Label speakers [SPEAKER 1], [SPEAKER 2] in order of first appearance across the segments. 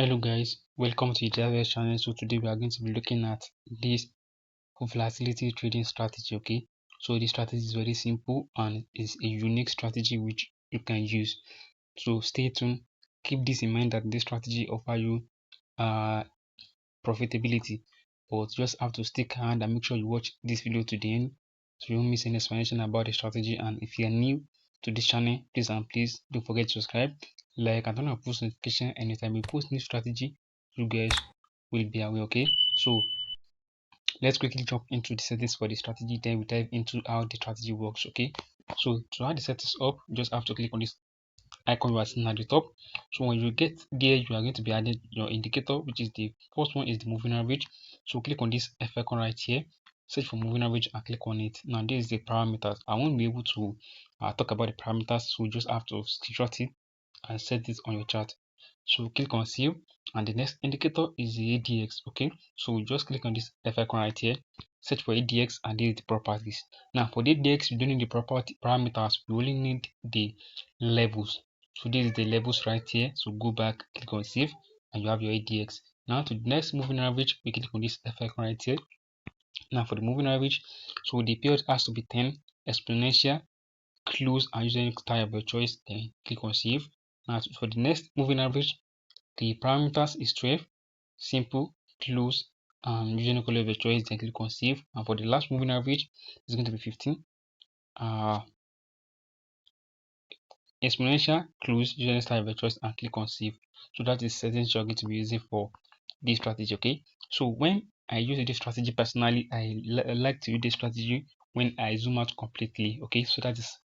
[SPEAKER 1] Hello guys, welcome to the DRS channel. So today we are going to be looking at this volatility trading strategy. Okay, so this strategy is very simple and is a unique strategy which you can use. So stay tuned. Keep this in mind that this strategy offer you profitability, but just have to stick around and make sure you watch this video to the end so you won't miss any explanation about the strategy. And if you are new to this channel, please don't forget to subscribe, like, and turn on post notification. Anytime we post new strategy, you guys will be aware. Okay, so let's quickly jump into the settings for the strategy, then we dive into how the strategy works. Okay, so to add the settings up, you just have to click on this icon you are seeing at the top. So when you get there, you are going to be added your indicator, which is the first one is the moving average. So click on this F icon right here, search for moving average and click on it. Now this is the parameters. I won't be able to talk about the parameters, so you just have to screenshot it and set this on your chart. So click on save, and the next indicator is the ADX. Okay, so we just click on this F icon right here, search for ADX, and this is the properties. Now for the ADX, you don't need the property parameters, we only need the levels. So this is the levels right here. So go back, click on save, and you have your ADX. Now to the next moving average, we click on this F icon right here. Now for the moving average, so the period has to be 10, exponential, close, and using style of your choice. Then click on save. Now for the next moving average, the parameters is 12, simple, close, and using color of your choice. Then click on save. And for the last moving average, it's going to be 15. Exponential, close, using style of your choice, and click on save. So that is settings you're going to be using for this strategy. Okay, so when I use this strategy personally, I like to use this strategy when I zoom out completely. Okay, so that is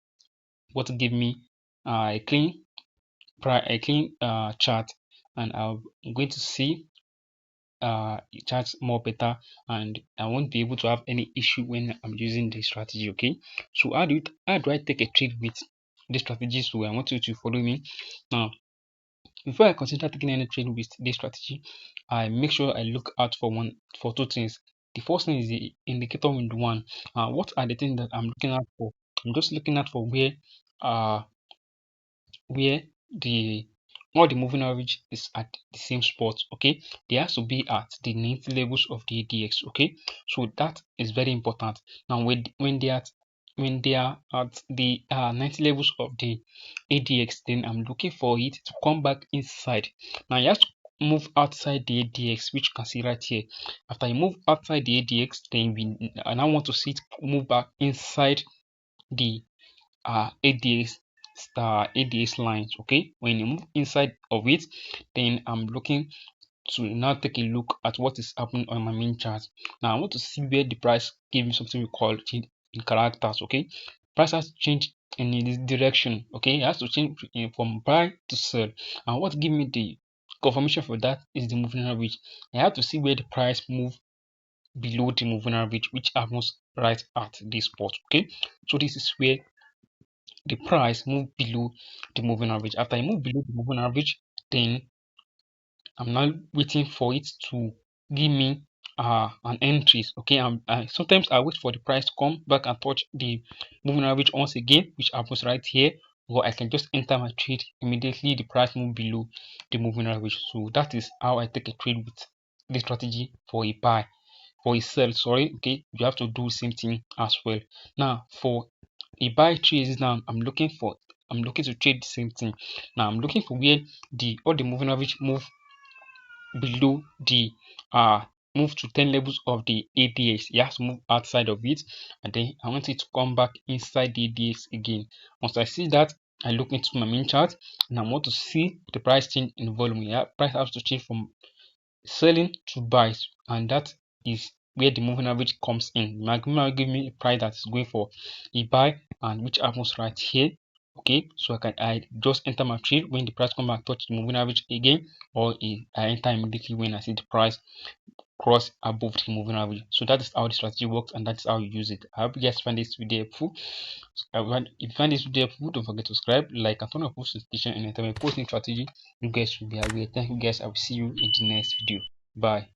[SPEAKER 1] what give me a clean chart, and I'm going to see charts more better, and I won't be able to have any issue when I'm using this strategy. Okay, so how do I take a trade with this strategy? So I want you to follow me now. Before I consider taking any trade with this strategy, I make sure I look out for two things. The first thing is the indicator window one. What are the things that I'm looking out for? I'm just looking out for where the all the moving average is at the same spot. Okay, they has to be at the 90 levels of the ADX. Okay, so that is very important. Now when they are at the 90 levels of the ADX, then I'm looking for it to come back inside. Now you have to move outside the ADX, which you can see right here. After you move outside the ADX, then I now want to see it move back inside the ADS lines. Okay, when you move inside of it, then I'm looking to now take a look at what is happening on my main chart. Now I want to see where the price gave me something we call change in characters. Okay, price has to change in this direction. Okay, it has to change from buy to sell, and what give me the confirmation for that is the moving average. I have to see where the price move below the moving average, which happens right at this spot. Okay, so this is where the price move below the moving average. After I move below the moving average, then I'm now waiting for it to give me an entries. Okay, sometimes I wait for the price to come back and touch the moving average once again, which happens right here, or I can just enter my trade immediately the price move below the moving average. So that is how I take a trade with this strategy for a buy. For a sell, sorry, okay, you have to do the same thing as well. Now for a buy trades, now I'm looking to trade the same thing. Now I'm looking for where all the moving average move below the move to 10 levels of the ADX. You have to move outside of it, and then I want it to come back inside the ADX again. Once I see that, I look into my main chart, and I want to see the price change in volume. Yeah, price has to change from selling to buys, and that is where the moving average comes in. Magma give me a price that is going for a buy, and which happens right here. Okay, so I just enter my trade when the price come back touch the moving average again, or I enter immediately when I see the price cross above the moving average. So that is how the strategy works, and that's how you use it. I hope you guys find this video helpful. If you find this video helpful, don't forget to subscribe, like, and turn on post notification. Anytime I post new strategy, you guys will be aware. Thank you guys. I will see you in the next video. Bye.